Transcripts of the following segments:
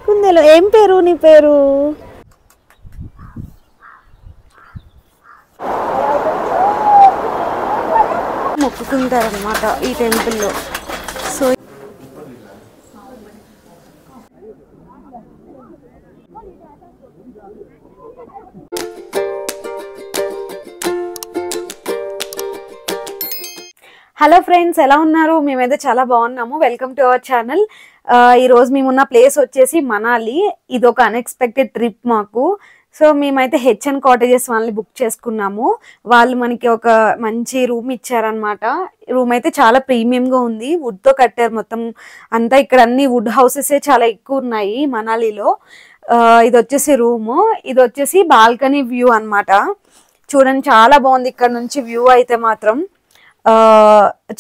కుందేలు ఏం పేరు నీ పేరు? మొక్కుకుంటారనమాట ఈ టెంపుల్లో. సో హలో ఫ్రెండ్స్, ఎలా ఉన్నారు? మేమైతే చాలా బాగున్నాము. Welcome to our channel. ఈరోజు మేమున్న ప్లేస్ వచ్చేసి మనాలి. ఇది ఒక అన్ఎక్స్పెక్టెడ్ ట్రిప్ మాకు. సో మేమైతే హెచ్ఎన్ కాటేజెస్ వాళ్ళని బుక్ చేసుకున్నాము. వాళ్ళు మనకి ఒక మంచి రూమ్ ఇచ్చారనమాట. రూమ్ అయితే చాలా ప్రీమియంగా ఉంది, వుడ్తో కట్టారు మొత్తం అంతా. ఇక్కడ అన్ని వుడ్ హౌసెస్ చాలా ఎక్కువ ఉన్నాయి మనాలిలో. ఇది వచ్చేసి రూము, ఇది వచ్చేసి బాల్కనీ వ్యూ అనమాట. చూడండి, చాలా బాగుంది ఇక్కడ నుంచి వ్యూ అయితే మాత్రం.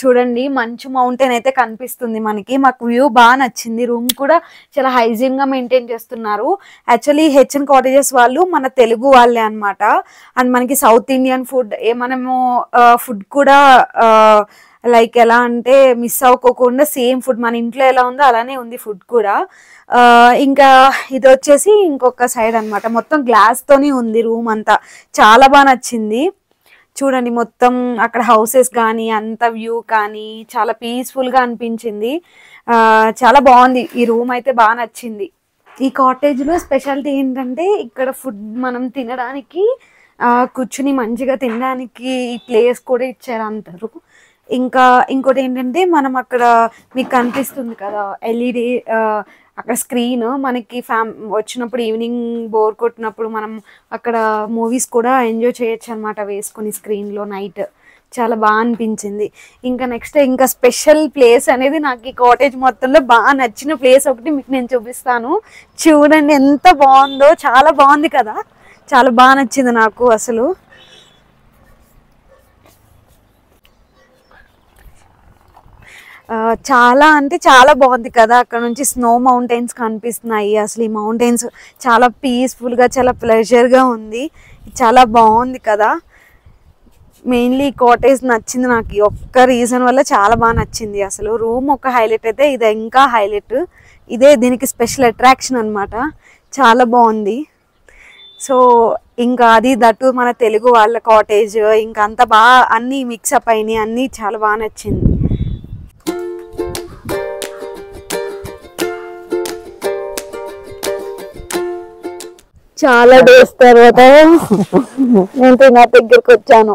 చూడండి, మంచు మౌంటైన్ అయితే కనిపిస్తుంది మనకి. మాకు వ్యూ బాగా నచ్చింది. రూమ్ కూడా చాలా హైజీన్ గా మెయింటైన్ చేస్తున్నారు. యాక్చువల్లీ హెచ్ఎన్ కాటేజెస్ వాళ్ళు మన తెలుగు వాళ్ళే అనమాట. అండ్ మనకి సౌత్ ఇండియన్ ఫుడ్ మనము ఫుడ్ కూడా లైక్ ఎలా అంటే మిస్ అవ్వకోకుండా సేమ్ ఫుడ్ మన ఇంట్లో ఎలా ఉందో అలానే ఉంది ఫుడ్ కూడా. ఇంకా ఇది వచ్చేసి ఇంకొక సైడ్ అనమాట. మొత్తం గ్లాస్ తోని ఉంది రూమ్ అంతా. చాలా బాగా నచ్చింది. చూడండి, మొత్తం అక్కడ హౌసెస్ కానీ అంత వ్యూ కానీ చాలా పీస్ఫుల్గా అనిపించింది. చాలా బాగుంది. ఈ రూమ్ అయితే బాగా నచ్చింది. ఈ కాటేజ్లో స్పెషాలిటీ ఏంటంటే ఇక్కడ ఫుడ్ మనం తినడానికి కూర్చుని మంచిగా తినడానికి ఈ ప్లేస్ కూడా ఇచ్చారు అంటారు. ఇంకా ఇంకోటి ఏంటంటే మనం అక్కడ మీకు కనిపిస్తుంది కదా ఎల్ఈడి అక్కడ స్క్రీన్, మనకి వచ్చినప్పుడు ఈవినింగ్ బోర్ కొట్టినప్పుడు మనం అక్కడ మూవీస్ కూడా ఎంజాయ్ చేయొచ్చు అనమాట వేసుకుని స్క్రీన్లో నైట్. చాలా బాగా అనిపించింది. ఇంకా నెక్స్ట్ ఇంకా స్పెషల్ ప్లేస్ అనేది నాకు ఈ కాటేజ్ మొత్తంలో బాగా నచ్చిన ప్లేస్ ఒకటి మీకు నేను చూపిస్తాను. చూడండి ఎంత బాగుందో, చాలా బాగుంది కదా. చాలా బాగా నచ్చింది నాకు అసలు. చాలా అంటే చాలా బాగుంది కదా. అక్కడ నుంచి స్నో మౌంటైన్స్ కనిపిస్తున్నాయి. అసలు ఈ మౌంటైన్స్ చాలా పీస్ఫుల్గా చాలా ప్లెజర్గా ఉంది. చాలా బాగుంది కదా. మెయిన్లీ ఈ కాటేజ్ నచ్చింది నాకు. ఈ ఒక్క రీజన్ వల్ల చాలా బాగా నచ్చింది. అసలు రూమ్ ఒక హైలైట్ అయితే ఇది ఇంకా హైలైట్. ఇదే దీనికి స్పెషల్ అట్రాక్షన్ అనమాట. చాలా బాగుంది. సో ఇంకా అది దట్టు మన తెలుగు వాళ్ళ కాటేజ్. ఇంకా అంతా బాగా అన్నీ మిక్సప్ అయినాయి, అన్నీ చాలా బాగా నచ్చింది. చాలా డేస్ తర్వాత నేను నా దగ్గరకు వచ్చాను.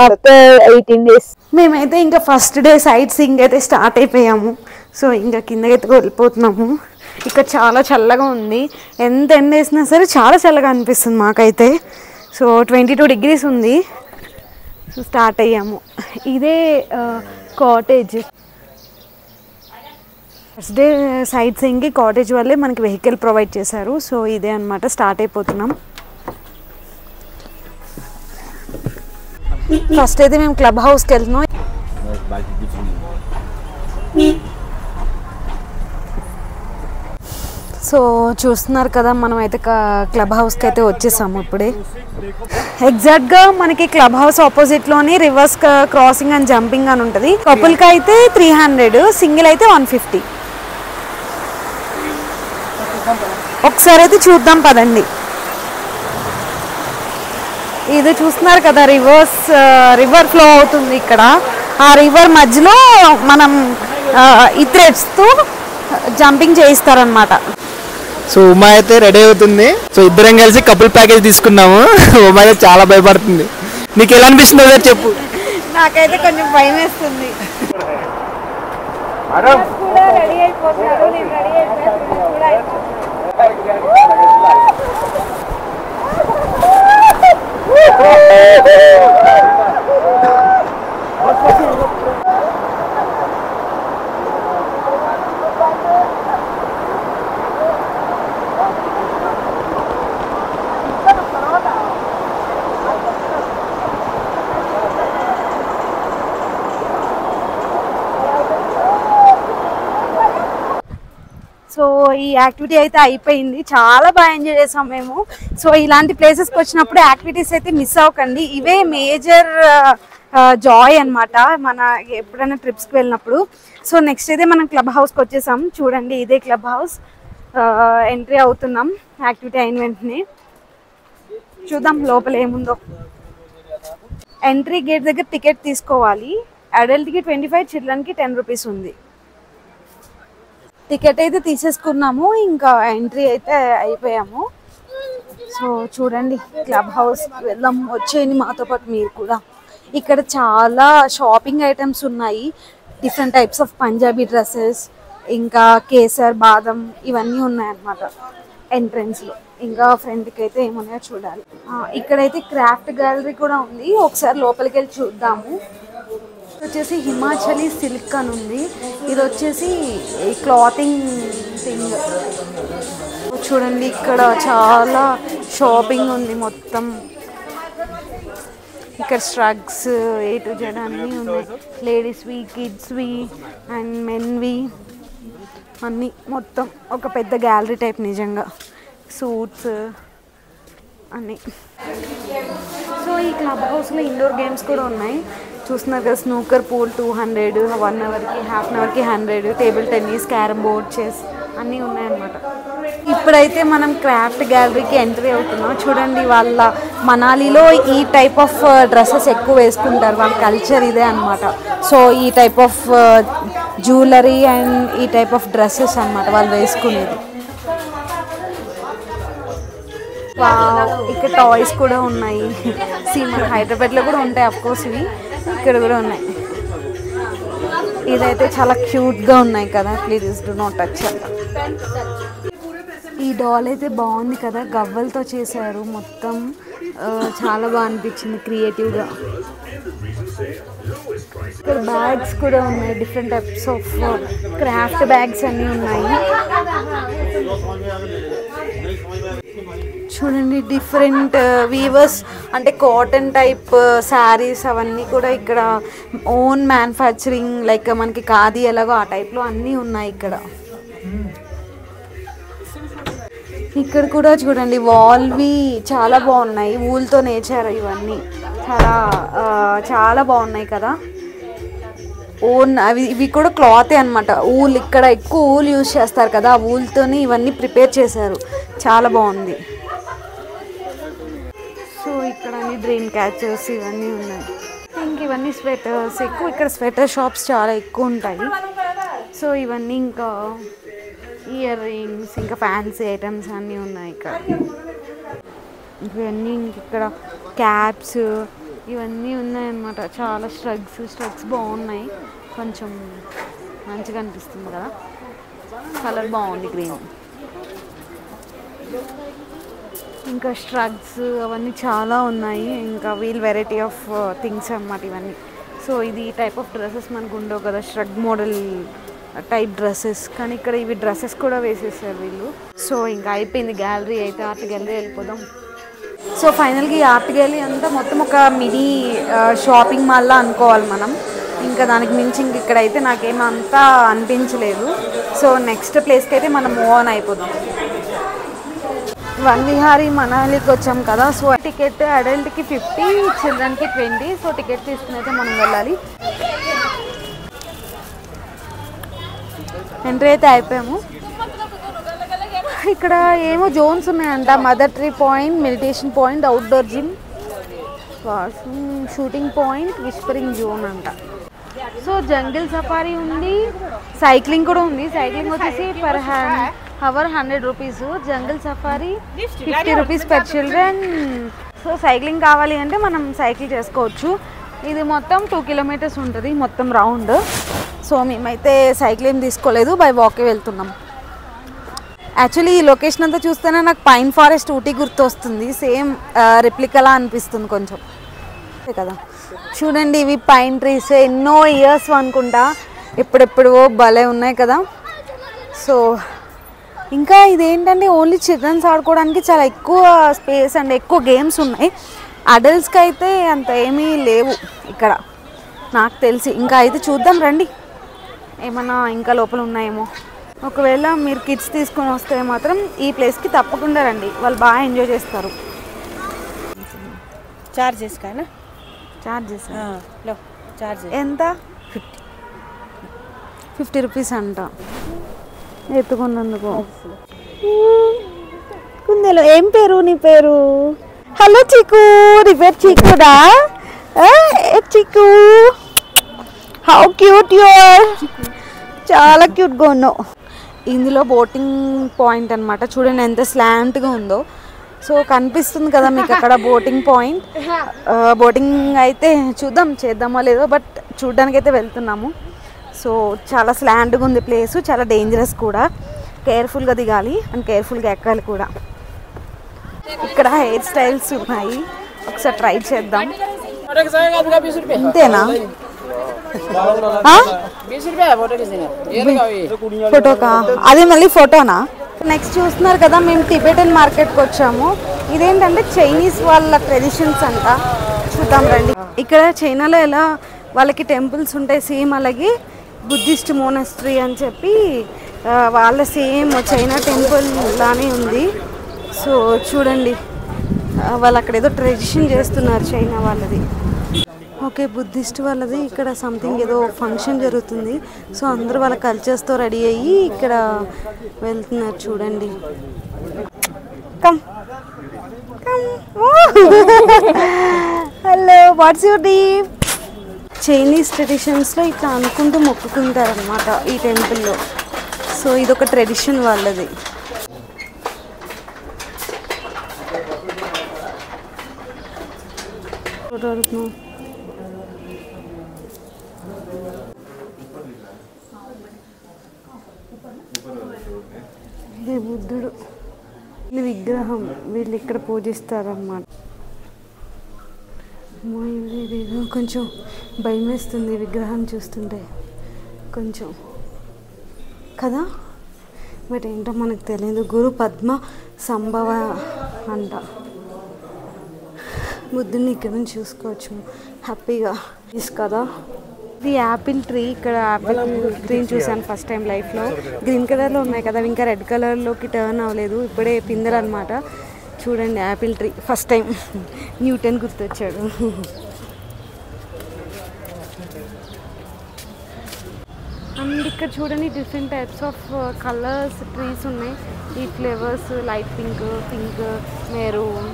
ఆఫ్టర్ 18 days మేమైతే ఇంకా ఫస్ట్ డే సైట్ సీయింగ్ అయితే స్టార్ట్ అయిపోయాము. సో ఇంకా కిందకైతే వెళ్ళిపోతున్నాము. ఇక్కడ చాలా చల్లగా ఉంది. ఎంత ఎండ వేసినా సరే చాలా చల్లగా అనిపిస్తుంది మాకైతే. సో 22 degrees ఉంది. సో స్టార్ట్ అయ్యాము. ఇదే కాటేజ్. ఫస్ట్ డే సైట్ సీయింగ్కి కాటేజ్ వాళ్ళే మనకి వెహికల్ ప్రొవైడ్ చేశారు. సో ఇదే అనమాట, స్టార్ట్ అయిపోతున్నాం. ఫస్ట్ అయితే మేము క్లబ్ హౌస్కి వెళ్తున్నాం. సో చూస్తున్నారు కదా, మనం అయితే క్లబ్ హౌస్కి అయితే వచ్చేసాము ఇప్పుడే. ఎగ్జాక్ట్గా మనకి క్లబ్ హౌస్ ఆపోజిట్లోని రివర్స్ క్రాసింగ్ అండ్ జంపింగ్ అని ఉంటుంది. కపుల్కి అయితే 300, సింగిల్ అయితే 150. ఒకసారి అయితే చూద్దాం పదండి. ఇది చూస్తున్నారు కదా, రివర్ ఫ్లో అవుతుంది ఇక్కడ. ఆ రివర్ మధ్యలో మనం ఈ థ్రెడ్స్తో జంపింగ్ చేయిస్తారనమాట. సో ఉమా అయితే రెడీ అవుతుంది. సో ఇద్దరం కలిసి కపుల్ ప్యాకేజ్ తీసుకున్నాము. ఉమా అయితే చాలా భయపడుతుంది. నీకు ఎలా అనిపిస్తుంది చెప్పు. నాకైతే కొంచెం భయం వేస్తుంది. రెడీ అయిపోతున్నారు, నేను రెడీ అయిపోయాను. సో ఈ యాక్టివిటీ అయితే అయిపోయింది. చాలా బాగా ఎంజాయ్ చేసాం మేము. సో ఇలాంటి ప్లేసెస్కి వచ్చినప్పుడు యాక్టివిటీస్ అయితే మిస్ అవ్వకండి. ఇవే మేజర్ జాయ్ అన్నమాట మన ఎప్పుడైనా ట్రిప్స్కి వెళ్ళినప్పుడు. సో నెక్స్ట్ అయితే మనం క్లబ్ హౌస్కి వచ్చేసాం. చూడండి ఇదే క్లబ్ హౌస్. ఎంట్రీ అవుతున్నాం యాక్టివిటీ అయిన వెంటనే. చూద్దాం లోపల ఏముందో. ఎంట్రీ గేట్ దగ్గర టికెట్ తీసుకోవాలి. అడల్ట్కి 25, చిల్డ్రన్కి 10 రూపీస్ ఉంది. టికెట్ అయితే తీసేసుకున్నాము, ఇంకా ఎంట్రీ అయితే అయిపోయాము. సో చూడండి క్లబ్ హౌస్ వెళ్దాం, వచ్చేయండి మాతో పాటు మీరు కూడా. ఇక్కడ చాలా షాపింగ్ ఐటమ్స్ ఉన్నాయి. Different types of Punjabi dresses, ఇంకా కేసర్, బాదం ఇవన్నీ ఉన్నాయన్నమాట ఎంట్రన్స్లో. ఇంకా ఫ్రంట్కి అయితే ఏమున్నాయో చూడాలి. ఇక్కడైతే క్రాఫ్ట్ గ్యాలరీ కూడా ఉంది, ఒకసారి లోపలికి వెళ్ళి చూద్దాము. వచ్చేసి హిమాచలీ సిల్క్ అని ఉంది. ఇది వచ్చేసి క్లాతింగ్ థింగ్. చూడండి ఇక్కడ చాలా షాపింగ్ ఉంది మొత్తం. ఇక్కడ స్ట్రగ్స్ A to Z అన్నీ ఉన్నాయి. లేడీస్వి, కిడ్స్వి అండ్ మెన్వి అన్నీ మొత్తం ఒక పెద్ద గ్యాలరీ టైప్. నిజంగా సూట్స్ అన్నీ. సో ఈ క్లబ్ హౌస్లో ఇండోర్ గేమ్స్ కూడా ఉన్నాయి. చూస్తున్నారు కదా, స్నూకర్ పూల్ 200, 1 అవర్కి, హాఫ్ అన్ అవర్కి 100, table tennis, carrom board, chess అన్నీ ఉన్నాయన్నమాట. ఇప్పుడైతే మనం క్రాఫ్ట్ గ్యాలరీకి ఎంట్రీ అవుతున్నాం. చూడండి వాళ్ళ మనాలిలో ఈ టైప్ ఆఫ్ డ్రెస్సెస్ ఎక్కువ వేసుకుంటారు, వాళ్ళ కల్చర్ ఇదే అనమాట. సో ఈ టైప్ ఆఫ్ జ్యువెలరీ అండ్ ఈ టైప్ ఆఫ్ డ్రెస్సెస్ అనమాట వాళ్ళు వేసుకునేది. ఇక్కడ టాయ్స్ కూడా ఉన్నాయి. మన హైదరాబాద్లో కూడా ఉంటాయి అఫ్కోర్స్, ఇవి ఇక్కడ కూడా ఉన్నాయి. ఇదైతే చాలా క్యూట్గా ఉన్నాయి కదా, ప్లీజ్ డూ నాట్ టచ్. ఈ డాల్ అయితే బాగుంది కదా, గవ్వలతో చేశారు మొత్తం. చాలా బాగా అనిపించింది క్రియేటివ్గా. ఇక్కడ బ్యాగ్స్ కూడా ఉన్నాయి, different types of craft bags అన్నీ ఉన్నాయి. చూడండి డిఫరెంట్ వీవర్స్ అంటే కాటన్ టైప్ శారీస్ అవన్నీ కూడా ఇక్కడ ఓన్ మ్యానుఫ్యాక్చరింగ్, లైక్ మనకి ఖాదీ ఎలాగో ఆ టైప్లో అన్నీ ఉన్నాయి ఇక్కడ. ఇక్కడ కూడా చూడండి వాల్వి చాలా బాగున్నాయి, ఊల్తో నేచారు ఇవన్నీ. చాలా బాగున్నాయి కదా. ఓన్ ఇవి కూడా క్లాతే అనమాట. ఊల్ ఇక్కడ ఎక్కువ ఊల్ యూజ్ చేస్తారు కదా, ఆ ఊల్తోని ఇవన్నీ ప్రిపేర్ చేశారు. చాలా బాగుంది. సో ఇక్కడ అన్ని డ్రీమ్ క్యాచర్స్ ఇవన్నీ ఉన్నాయి. ఇంక ఇవన్నీ స్వెటర్స్, ఎక్కువ ఇక్కడ స్వెటర్ షాప్స్ చాలా ఎక్కువ ఉంటాయి. సో ఇవన్నీ ఇంకా ఇయర్ రింగ్స్, ఇంకా ఫ్యాన్సీ ఐటమ్స్ అన్నీ ఉన్నాయి ఇక్కడ. ఇవన్నీ ఇక్కడ క్యాప్స్ ఇవన్నీ ఉన్నాయన్నమాట. చాలా స్ట్రగ్స్ బాగున్నాయి, కొంచెం మంచిగా అనిపిస్తుంది కదా. కలర్ బాగుంది గ్రీన్. ఇంకా స్ట్రగ్స్ అవన్నీ చాలా ఉన్నాయి. ఇంకా వీల్ వెరైటీ ఆఫ్ థింగ్స్ అన్నమాట ఇవన్నీ. సో ఇది టైప్ ఆఫ్ డ్రెస్సెస్ మనకు ఉండవు కదా, స్ట్రగ్ మోడల్ టైప్ డ్రెస్సెస్, కానీ ఇక్కడ ఇవి డ్రెస్సెస్ కూడా వేసేసారు వీళ్ళు. సో ఇంకా అయిపోయింది గ్యాలరీ అయితే. ఆర్ట్ గ్యాలరీ వెళ్ళిపోదాం. సో ఫైనల్గా ఈ ఆర్ట్ గ్యాలరీ అంతా మొత్తం ఒక మినీ షాపింగ్ మాల్లా అనుకోవాలి మనం. ఇంకా దానికి మించి ఇంక ఇక్కడైతే నాకేమంతా అనిపించలేదు. సో నెక్స్ట్ ప్లేస్కి అయితే మనం మూవ్ ఆన్ అయిపోదాం. వన్ విహారీ మనాలికి వచ్చాం కదా. సో టికెట్ అడల్ట్కి 50, చిల్డ్రన్కి 20. సో టికెట్ తీసుకుని అయితే మనం వెళ్ళాలి. ఎంట్రీ అయితే అయిపోయాము. ఇక్కడ ఏమో జోన్స్ ఉన్నాయంట, mother tree point, meditation point, outdoor gym, shooting point, whispering zone అంట. సో జంగిల్ సఫారీ ఉంది, సైక్లింగ్ కూడా ఉంది. సైక్లింగ్ వచ్చేసి per hour 100 rupees, jungle safari 50 rupees per children. So cycling కావాలి అంటే మనం సైకిల్ చేసుకోవచ్చు. ఇది మొత్తం 2 కిలోమీటర్స్ ఉంటుంది మొత్తం రౌండ్. సో మేమైతే సైకిల్ ఏం తీసుకోలేదు, బై వాకే వెళ్తున్నాం. యాక్చువల్లీ ఈ లొకేషన్ అంతా చూస్తేనే నాకు పైన్ ఫారెస్ట్ ఊటీ గుర్తు వస్తుంది. సేమ్ రెప్లికలా అనిపిస్తుంది కొంచెం కదా. చూడండి ఇవి పైన్ ట్రీస్, ఎన్నో ఇయర్స్ అనుకుంటా, ఎప్పుడెప్పుడు భలే ఉన్నాయి కదా. సో ఇంకా ఇదేంటంటే ఓన్లీ చిల్డ్రన్స్ ఆడుకోవడానికి చాలా ఎక్కువ స్పేస్ అండ్ ఎక్కువ గేమ్స్ ఉన్నాయి. అడల్ట్స్కి అయితే అంత ఏమీ లేవు ఇక్కడ నాకు తెలిసి. ఇంకా అయితే చూద్దాం రండి, ఏమన్నా ఇంకా లోపల ఉన్నాయేమో. ఒకవేళ మీరు కిడ్స్ తీసుకొని వస్తే మాత్రం ఈ ప్లేస్కి తప్పకుండా రండి, వాళ్ళు బాగా ఎంజాయ్ చేస్తారు. చార్జెస్ కానీ చార్జెస్ लो चार्ज ఎంత 50 రూపీస్ అంట ఎత్తుకున్నందుకు. కుందేలు ఏం పేరు నీ పేరు? హలో చిక్కు, నీ పేరు చిక్కుడా? చిక్కు హౌ క్యూట్ యు ఆర్, చాలా క్యూట్గా ఉన్నావు. ఇందులో బోటింగ్ పాయింట్ అనమాట, చూడండి ఎంత స్లాంట్గా ఉందో. సో కనిపిస్తుంది కదా మీకు అక్కడ బోటింగ్ పాయింట్. బోటింగ్ అయితే చూద్దాం చేద్దామో లేదో, బట్ చూడ్డానికి అయితే వెళ్తున్నాము. సో చాలా స్లాంట్గా ఉంది ప్లేస్, చాలా డేంజరస్ కూడా, కేర్ఫుల్గా దిగాలి అండ్ కేర్ఫుల్గా ఎక్కాలి కూడా. ఇక్కడ హెయిర్ స్టైల్స్ ఉన్నాయి, ఒకసారి ట్రై చేద్దాం. ఇంతేనా? ఫోటోకా? అది మళ్ళీ ఫోటోనా? నెక్స్ట్ చూస్తున్నారు కదా, మేము టిబెటన్ మార్కెట్కి వచ్చాము. ఇదేంటంటే చైనీస్ వాళ్ళ ట్రెడిషన్స్ అంట, చూద్దాం రండి. ఇక్కడ చైనాలో ఎలా వాళ్ళకి టెంపుల్స్ ఉంటాయి, సేమ్ అలాగే బుద్ధిస్ట్ మోనస్ట్రీ అని చెప్పి వాళ్ళ సేమ్ చైనా టెంపుల్ లానే ఉంది. సో చూడండి, వాళ్ళు అక్కడ ఏదో ట్రెడిషన్ చేస్తున్నారు చైనా వాళ్ళది. ఓకే, బుద్ధిస్ట్ వాళ్ళది ఇక్కడ సంథింగ్ ఏదో ఫంక్షన్ జరుగుతుంది. సో అందరూ వాళ్ళ కల్చర్స్తో రెడీ అయ్యి ఇక్కడ వెళ్తున్నారు చూడండి. Come hello, what's your name? Chinese ట్రెడిషన్స్లో ఇట్లా అనుకుంటూ మొక్కుకుంటారనమాట ఈ టెంపుల్లో. సో ఇదొక ట్రెడిషన్ వాళ్ళది. బుద్ధుడు విగ్రహం, వీళ్ళు ఇక్కడ పూజిస్తారన్నమాట. కొంచెం భయం వేస్తుంది విగ్రహం చూస్తుంటే కొంచెం కదా, బట్ ఏంటో మనకు తెలియదు. గురు పద్మ సంభవ అంట. బుద్ధుని ఇక్కడ నుంచి చూసుకోవచ్చు హ్యాపీగా కదా. ఇది యాపిల్ ట్రీ, ఇక్కడ యాపిల్ ట్రీని చూసాను ఫస్ట్ టైం లైఫ్లో. గ్రీన్ కలర్లో ఉన్నాయి కదా, ఇంకా రెడ్ కలర్లోకి టర్న్ అవ్వలేదు, ఇప్పుడే పిందెలు అనమాట. చూడండి apple tree, first time Newton గుర్తొచ్చాడు. అండ్ ఇక్కడ చూడండి different types of colours trees ఉన్నాయి. ఈ flavours light pink, pink, maroon,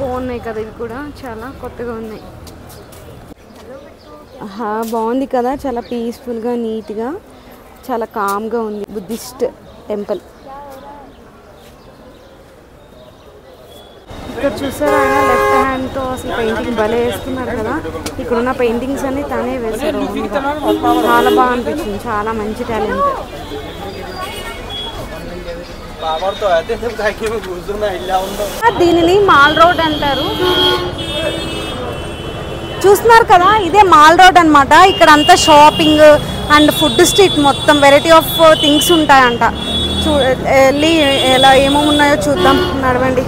బాగున్నాయి కదా. ఇవి కూడా చాలా కొత్తగా ఉన్నాయి. బాగుంది కదా, చాలా పీస్ఫుల్గా, నీట్గా, చాలా కామ్గా ఉంది బుద్ధిస్ట్ టెంపుల్. ఇక్కడ చూసారా ఆయన లెఫ్ట్ హ్యాండ్తో అసలు పెయింటింగ్ భలే వేస్తున్నారు కదా. ఇక్కడున్న పెయింటింగ్స్ అన్ని తనే వేశారు, చాలా బాగా అనిపించింది, చాలా మంచి టాలెంట్. దీనిని మాల్ రోడ్ అంటారు. చూస్తున్నారు కదా, ఇదే మాల్ రోడ్ అనమాట. ఇక్కడ అంతా షాపింగ్ అండ్ ఫుడ్ స్ట్రీట్, మొత్తం వెరైటీ ఆఫ్ థింగ్స్ ఉంటాయంట. వెళ్ళి ఎలా ఏమేమి ఉన్నాయో చూద్దాం, నడవండి.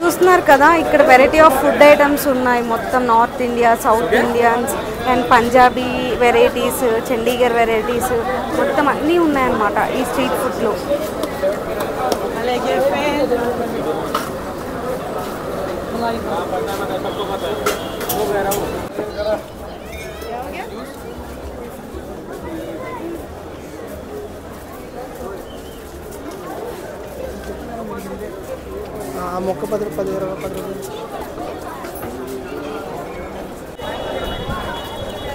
చూస్తున్నారు కదా, ఇక్కడ వెరైటీ ఆఫ్ ఫుడ్ ఐటమ్స్ ఉన్నాయి. మొత్తం north India, south Indians and Punjabi varieties, Chandigarh varieties, మొత్తం అన్నీ ఉన్నాయన్నమాట ఈ స్ట్రీట్ ఫుడ్లో. మొక్క 10 రూపాయలు.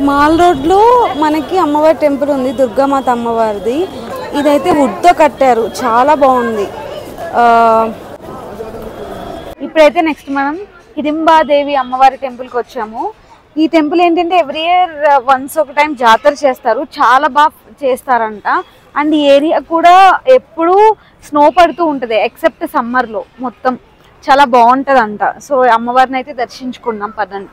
మాల్ రోడ్లో మనకి అమ్మవారి టెంపుల్ ఉంది, దుర్గామాత అమ్మవారిది. ఇదైతే వుడ్తో కట్టారు, చాలా బాగుంది. ఇప్పుడైతే నెక్స్ట్ మనం హిడింబాదేవి అమ్మవారి టెంపుల్కి వచ్చాము. ఈ టెంపుల్ ఏంటంటే ఎవ్రీ ఇయర్ వన్స్ ఒక టైం జాతర చేస్తారు, చాలా బాగా చేస్తారంట. అండ్ ఈ ఏరియా కూడా ఎప్పుడూ స్నో పడుతూ ఉంటుంది ఎక్సెప్ట్ సమ్మర్లో, మొత్తం చాలా బాగుంటుంది అంట. సో అమ్మవారిని అయితే దర్శించుకున్నాం, పదండి.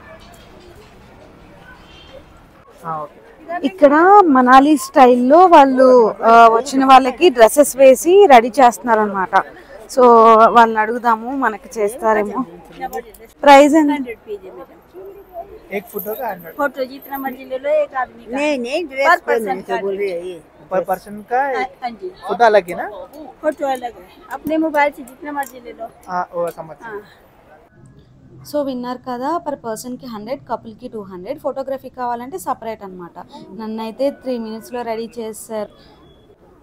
ఇక్కడ మనాలి స్టైల్లో వాళ్ళు వచ్చిన వాళ్ళకి డ్రెస్సెస్ వేసి రెడీ చేస్తున్నారు అనమాట. సో వాళ్ళని అడుగుదాము, మనకి చేస్తారేమో. ప్రైస్ ఎంత? एक फोटो का 100 फोटो जितना मर्जी ले लो, एक आदमी का नहीं ड्रेस पे बोल रही है ये पर पर्सन का हाँ जी, फोटो अलग है ना? फोटो अलग है, अपने मोबाइल से जितना मर्जी ले लो। हाँ वो समझ। हाँ సో విన్నారు కదా, పర్ పర్సన్కి 100, కపుల్కి 200. ఫోటోగ్రఫీ కావాలంటే సపరేట్ అనమాట. నన్నైతే 3 minutesలో రెడీ చేశారు.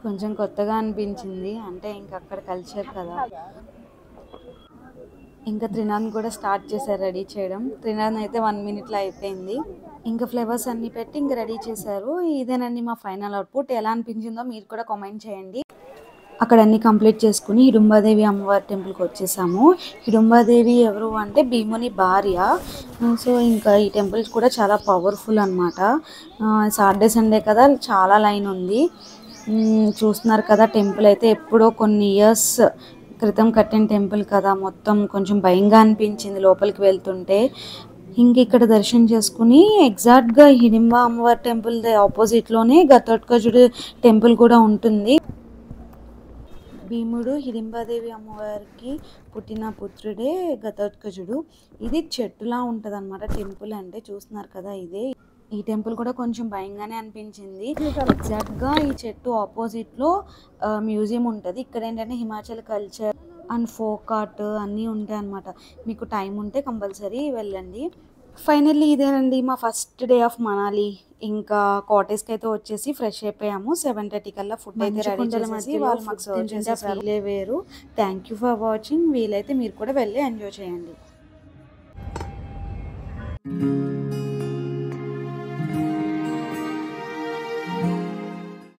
కొంచెం కొత్తగా అనిపించింది, అంటే ఇంక అక్కడ కల్చర్ కదా. ఇంకా త్రినాథ్ కూడా స్టార్ట్ చేశారు రెడీ చేయడం. త్రినాథ్ అయితే 1 minute అయిపోయింది. ఇంకా ఫ్లేవర్స్ అన్నీ పెట్టి ఇంకా రెడీ చేశారు. ఇదేనండి మా ఫైనల్ అవుట్పుట్. ఎలా అనిపించిందో మీరు కూడా కామెంట్ చేయండి. అక్కడ అన్నీ కంప్లీట్ చేసుకుని హిడింబాదేవి అమ్మవారి టెంపుల్కి వచ్చేసాము. హిడింబాదేవి ఎవరు అంటే భీముని భార్య. సో ఇంకా ఈ టెంపుల్ కూడా చాలా పవర్ఫుల్ అనమాట. సాటర్డే సండే కదా, చాలా లైన్ ఉంది. చూస్తున్నారు కదా, టెంపుల్ అయితే ఎప్పుడో కొన్ని ఇయర్స్ క్రితం కట్టిన టెంపుల్ కదా, మొత్తం కొంచెం భయంగా అనిపించింది లోపలికి వెళ్తుంటే. ఇంక ఇక్కడ దర్శనం చేసుకుని ఎగ్జాక్ట్గా హిడింబ అమ్మవారి టెంపుల్ ఆపోజిట్లోనే ఘటోత్కచుడు టెంపుల్ కూడా ఉంటుంది. భీముడు హిడింబాదేవి అమ్మవారికి పుట్టిన పుత్రుడే ఘటోత్కచుడు. ఇది చెట్టులా ఉంటుంది అనమాట టెంపుల్ అంటే. చూస్తున్నారు కదా, ఇదే. ఈ టెంపుల్ కూడా కొంచెం భయంగానే అనిపించింది. ఎగ్జాక్ట్గా ఈ చెట్టు ఆపోజిట్లో మ్యూజియం ఉంటుంది. ఇక్కడ ఏంటంటే Himachal culture and folk art అన్నీ ఉంటాయి అన్నమాట. మీకు టైం ఉంటే కంపల్సరీ వెళ్ళండి. ఫైనల్లీ ఇదేనండి మా ఫస్ట్ డే ఆఫ్ మనాలి. ఇంకా కాటేజ్కి అయితే వచ్చేసి ఫ్రెష్ అయిపోయాము. 7:30 కల్లా ఫుడ్ అయితే రెడీ చేసి వాళ్ళు మాకు సర్వ్ చేసేసారు. వేరు. Thank you for watching. వీలైతే మీరు కూడా వెళ్ళి ఎంజాయ్ చేయండి.